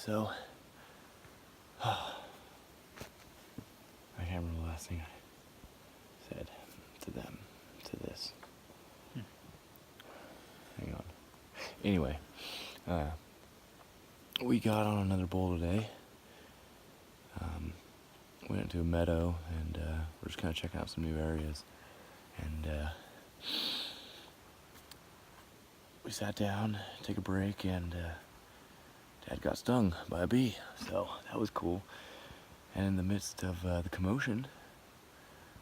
So, I can't remember the last thing I said to them, to this. Hang on. Anyway, we got on another bull today. We went to a meadow, and we're just kind of checking out some new areas. And we sat down, take a break, and Dad got stung by a bee, so that was cool. And in the midst of the commotion,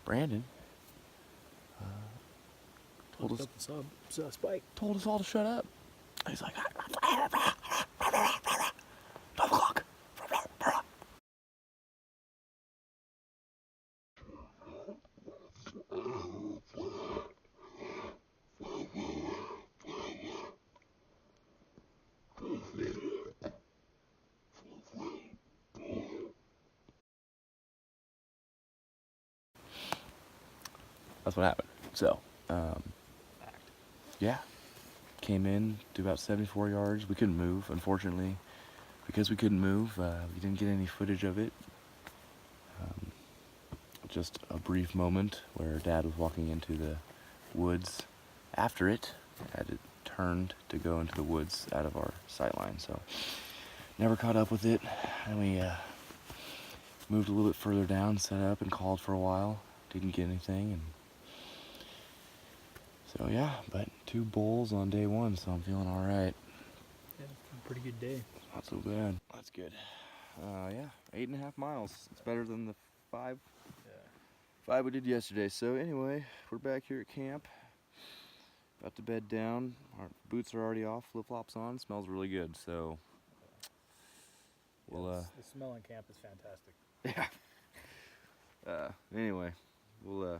Brandon told us all to shut up. He's like, 12 o'clock. That's what happened. So, yeah, came in to about 74 yards. We couldn't move, unfortunately. Because we couldn't move, we didn't get any footage of it. Just a brief moment where Dad was walking into the woods after it. Had it turned to go into the woods out of our sight line, so never caught up with it. And we moved a little bit further down, set up, and called for a while. Didn't get anything, and so yeah, but 2 bulls on day 1, so I'm feeling all right. Yeah, pretty good day. Not so bad. That's good. Yeah, 8.5 miles. It's better than the 5 we did yesterday. So anyway, we're back here at camp. About to bed down. Our boots are already off, flip-flops on. Smells really good. So we'll the smell in camp is fantastic. yeah. Anyway, we'll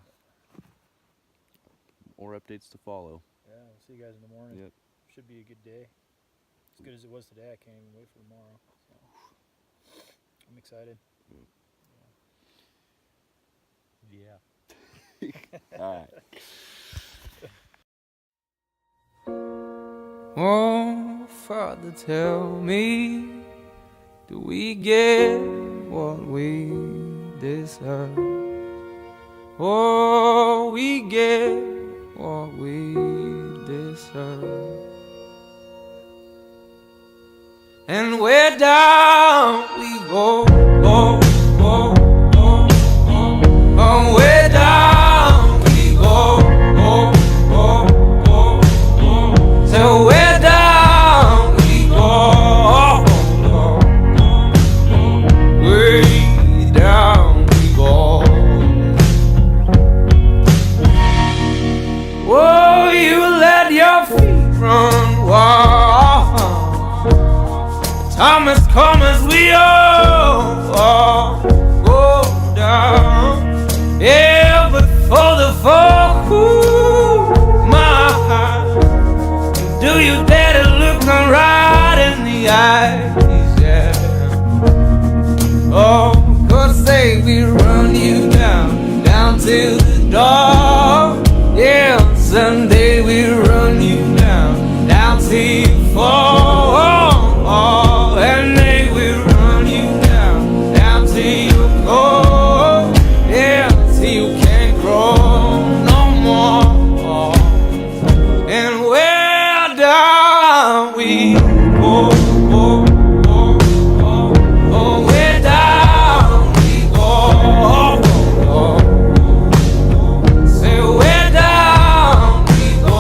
more updates to follow. Yeah, we'll see you guys in the morning. Yep. Should be a good day. As good as it was today, I can't even wait for tomorrow. So I'm excited. Yeah. All right. Oh, Father, tell me, do we get what we deserve? Oh, we get what we deserve. And where down we go, oh, oh, oh, oh, oh, where down we go, oh, oh, oh, oh, so where down we go, oh, oh, oh, way down we go. Oh, you let your feet run wild. Time has come as we all go down. Yeah, but for the fall, ooh, my heart, do you dare to look me right in the eyes? Yeah. Oh, 'cause say we run you down, down to the door. Yeah, someday we run you down, down till you fall. And they will run you down, down till you go. Yeah, till you can't grow no more. And where down we go, oh, oh, oh, oh, where down we go, oh, oh, oh. Say where down we go,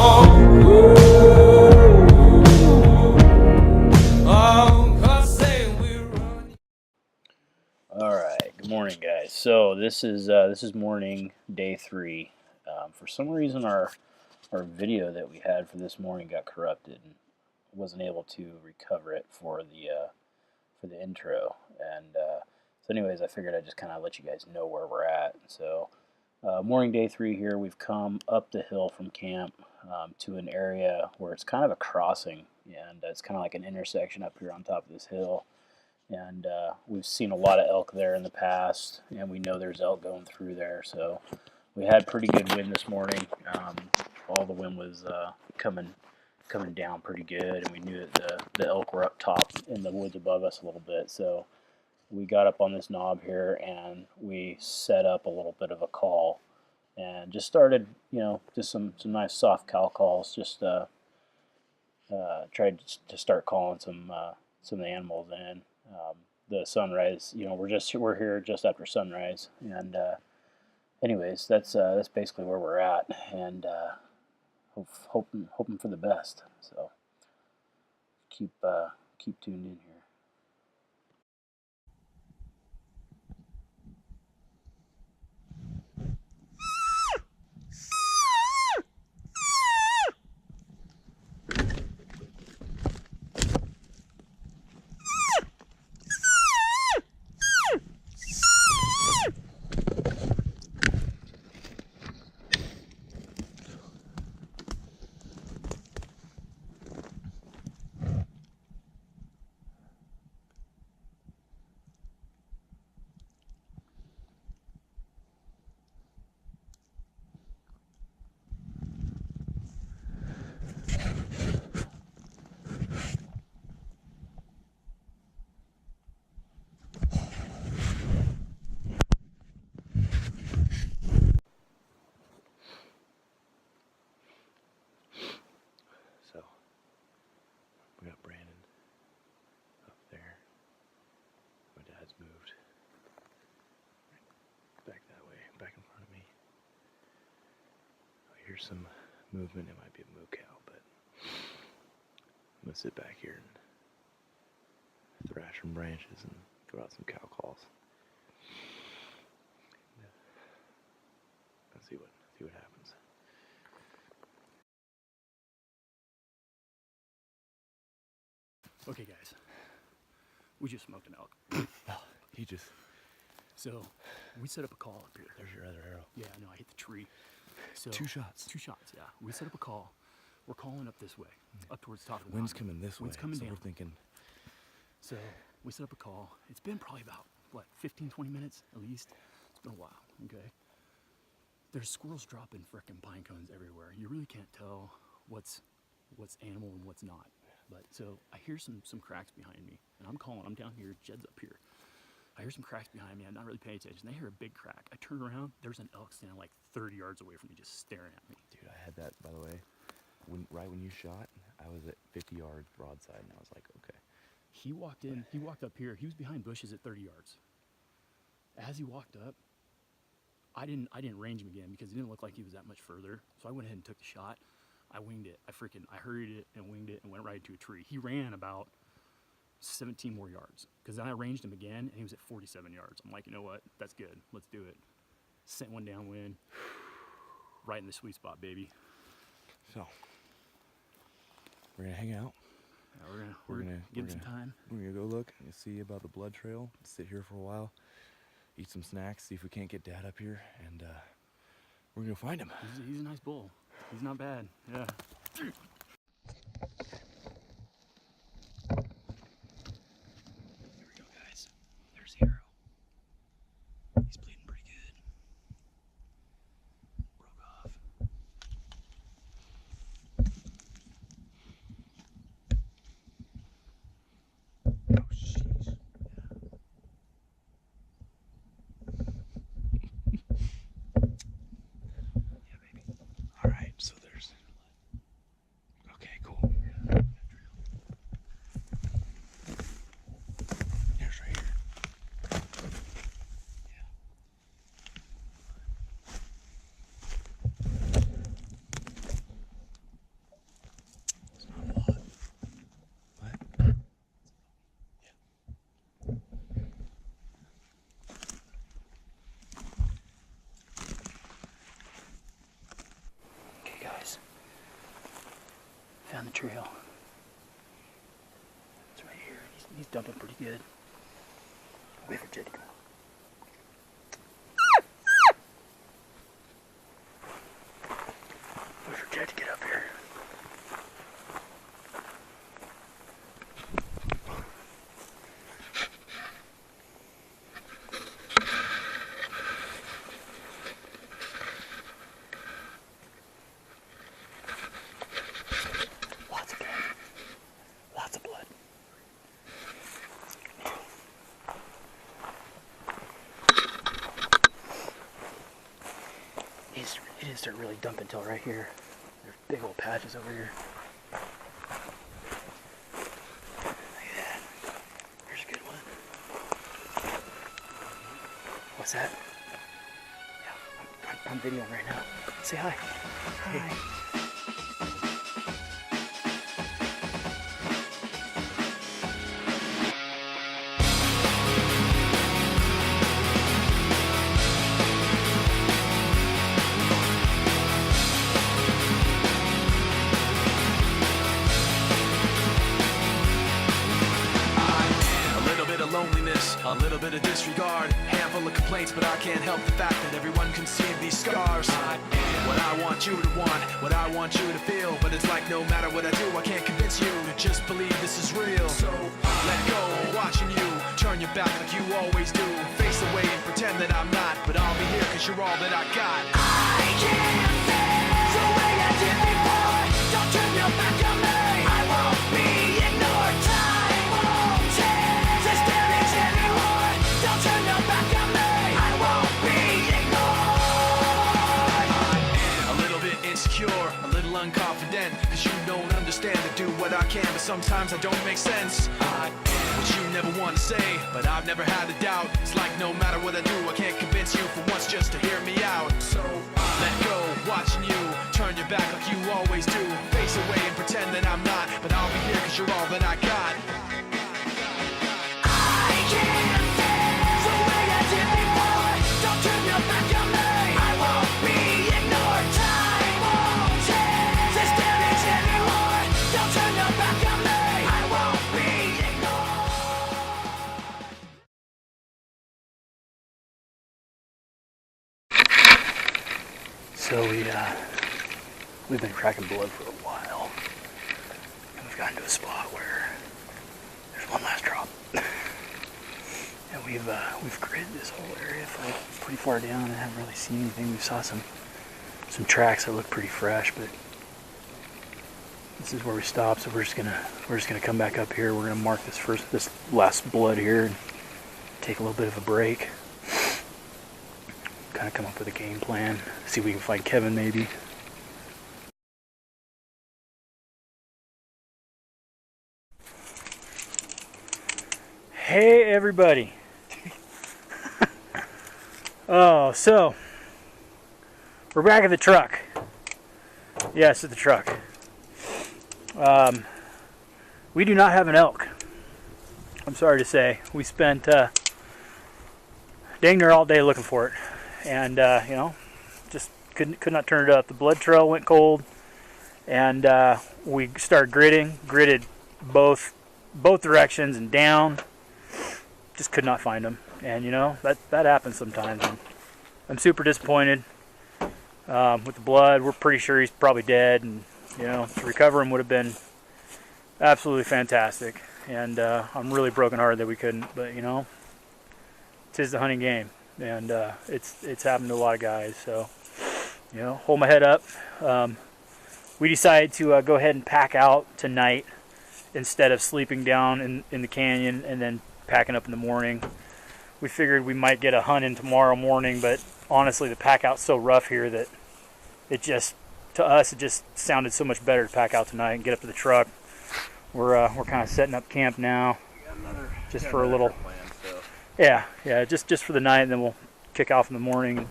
oh, 'cause say we run. All right. Good morning, guys. So this is morning day 3. For some reason, our video that we had for this morning got corrupted, and wasn't able to recover it for the intro. And so, anyways, I figured I'd just kind of let you guys know where we're at. So, morning day 3 here. We've come up the hill from camp to an area where it's kind of a crossing, and it's kind of like an intersection up here on top of this hill. And we've seen a lot of elk there in the past, and we know there's elk going through there. So we had pretty good wind this morning. All the wind was coming coming down pretty good, and we knew that the elk were up top in the woods above us a little bit. So we got up on this knob here and we set up a little bit of a call and just started, just some nice soft cow calls. Just tried to start calling some of the animals in. The sunrise, we're here just after sunrise, and anyways, that's basically where we're at, and hoping for the best. So keep tuned in here. So, we got Brandon up there. My dad's moved back that way, back in front of me. I hear some movement. It might be a moo cow, but I'm gonna sit back here and thrash some branches and throw out some cow calls. Let's see what happens. Okay, guys, we just smoked an elk. He just... So we set up a call up here. There's your other arrow. Yeah, no, I hit the tree. So 2 shots. 2 shots, yeah. We set up a call. We're calling up this way, up towards the top of the Wind's mountain. coming this way. Wind's coming so down. we're thinking... So we set up a call. It's been probably about, 15, 20 minutes at least. It's been a while, okay? There's squirrels dropping frickin' pine cones everywhere. You really can't tell what's animal and what's not. But so I hear some cracks behind me, and I'm calling. I'm down here. Jed's up here. I hear some cracks behind me. I'm not really paying attention. I hear a big crack. I turn around. There's an elk standing like 30 yards away from me, just staring at me. Dude, I had that, by the way. Right when you shot, I was at 50 yards broadside, and I was like, okay. He walked in. He walked up here. He was behind bushes at 30 yards. As he walked up, I didn't range him again because it didn't look like he was that much further. So I went ahead and took the shot. I winged it. I hurried it and winged it and went right into a tree. He ran about 17 more yards because then I ranged him again and he was at 47 yards. I'm like, you know what? That's good. Let's do it. Sent one downwind, right in the sweet spot, baby. So, we're gonna hang out. Yeah, we're gonna give him some time. We're gonna go look and see about the blood trail. Sit here for a while, eat some snacks, see if we can't get Dad up here, and we're gonna find him. He's a nice bull. He's not bad. Yeah. Here we go, guys. There's the arrow. He's bleeding pretty good. Broke off. Oh, jeez. Yeah, baby. All right, so there's... Okay, cool. Here's right here. Yeah. It's not a lot. What? Yeah. Okay, guys. Found the trail. It's right here. He's dumping pretty good. Wait for Jed to come. Wait for Jed to get up here. Lots start really dumping till right here. There's big old patches over here. Look at that. There's a good one. What's that? Yeah, I'm videoing right now. Say hi. Hi. Loneliness, a little bit of disregard, handful of complaints, but I can't help the fact that everyone can see these scars. I am what I want you to want, what I want you to feel, but it's like no matter what I do, I can't convince you to just believe this is real. So let go, watching you turn your back like you always do, face away and pretend that I'm not, but I'll be here cause you're all that I got. I can't feel the way I did before, don't turn your back on me, I won't be ignored, time won't change. Don't turn your back on me, I won't be ignored. I'm a little bit insecure, a little unconfident, cause you don't understand to do what I can, but sometimes I don't make sense. I am what you never want to say, but I've never had a doubt. It's like no matter what I do, I can't convince you for once just to hear me out. So let go, watching you turn your back like you always do, face away and pretend that I'm not, but I'll be here cause you're all that I got. I can't So we've been tracking blood for a while, and we've gotten to a spot where there's one last drop, and we've gridded this whole area pretty far down and haven't really seen anything. We saw some tracks that look pretty fresh, but this is where we stopped. So we're just gonna come back up here. We're gonna mark this last blood here and take a little bit of a break. Kind of come up with a game plan, see if we can find Kevin maybe. Hey everybody. Oh, so we're back at the truck. Yes, at the truck. We do not have an elk. I'm sorry to say. We spent dang near all day looking for it. And you know, just could not turn it up. The blood trail went cold, and we started gridded both directions and down. Just could not find them, and you know that happens sometimes. And I'm super disappointed with the blood. We're pretty sure he's probably dead, and you know, to recover him would have been absolutely fantastic. And I'm really brokenhearted that we couldn't, but you know, 'tis the hunting game. And it's happened to a lot of guys, so you know, hold my head up. We decided to go ahead and pack out tonight instead of sleeping down in the canyon and then packing up in the morning. We figured we might get a hunt in tomorrow morning, but honestly, the pack out's so rough here that to us it just sounded so much better to pack out tonight and get up to the truck. We're kind of setting up camp now, just for a little. Yeah, just for the night, and then we'll kick off in the morning.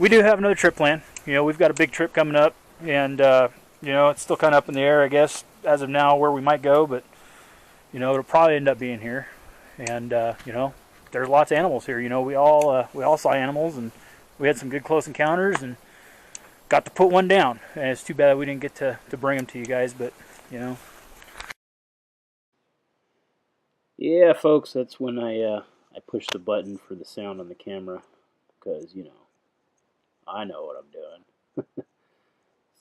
We do have another trip planned. You know, we've got a big trip coming up, and you know, it's still kind of up in the air, I guess, as of now, where we might go. But you know, it'll probably end up being here. And you know, there's lots of animals here. You know, we all saw animals, and we had some good close encounters, and got to put one down. And it's too bad that we didn't get to bring them to you guys, but you know. Yeah, folks, that's when I push the button for the sound on the camera, because, you know, I know what I'm doing.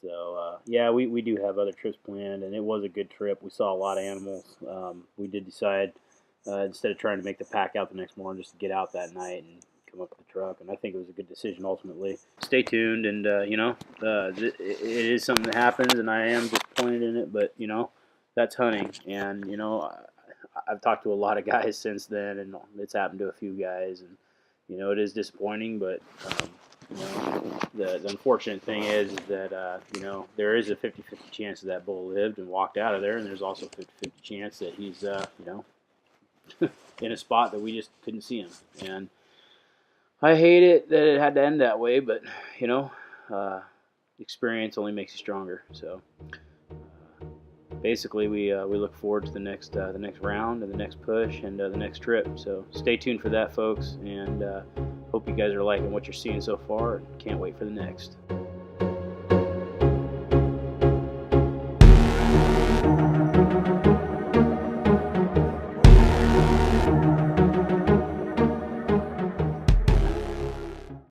So, yeah, we do have other trips planned, and it was a good trip. We saw a lot of animals. We did decide, instead of trying to make the pack out the next morning, just to get out that night and come up with the truck, and I think it was a good decision ultimately. Stay tuned, and, you know, it is something that happens, and I am disappointed in it, but, you know, that's hunting, and, you know, I've talked to a lot of guys since then, and it's happened to a few guys, and you know, it is disappointing, but The unfortunate thing is that there is a 50-50 chance that bull lived and walked out of there, and there's also a 50-50 chance that he's in a spot that we just couldn't see him. And I hate it that it had to end that way, but experience only makes you stronger. So basically, we look forward to the next round and the next push and the next trip. So stay tuned for that, folks, and hope you guys are liking what you're seeing so far. Can't wait for the next.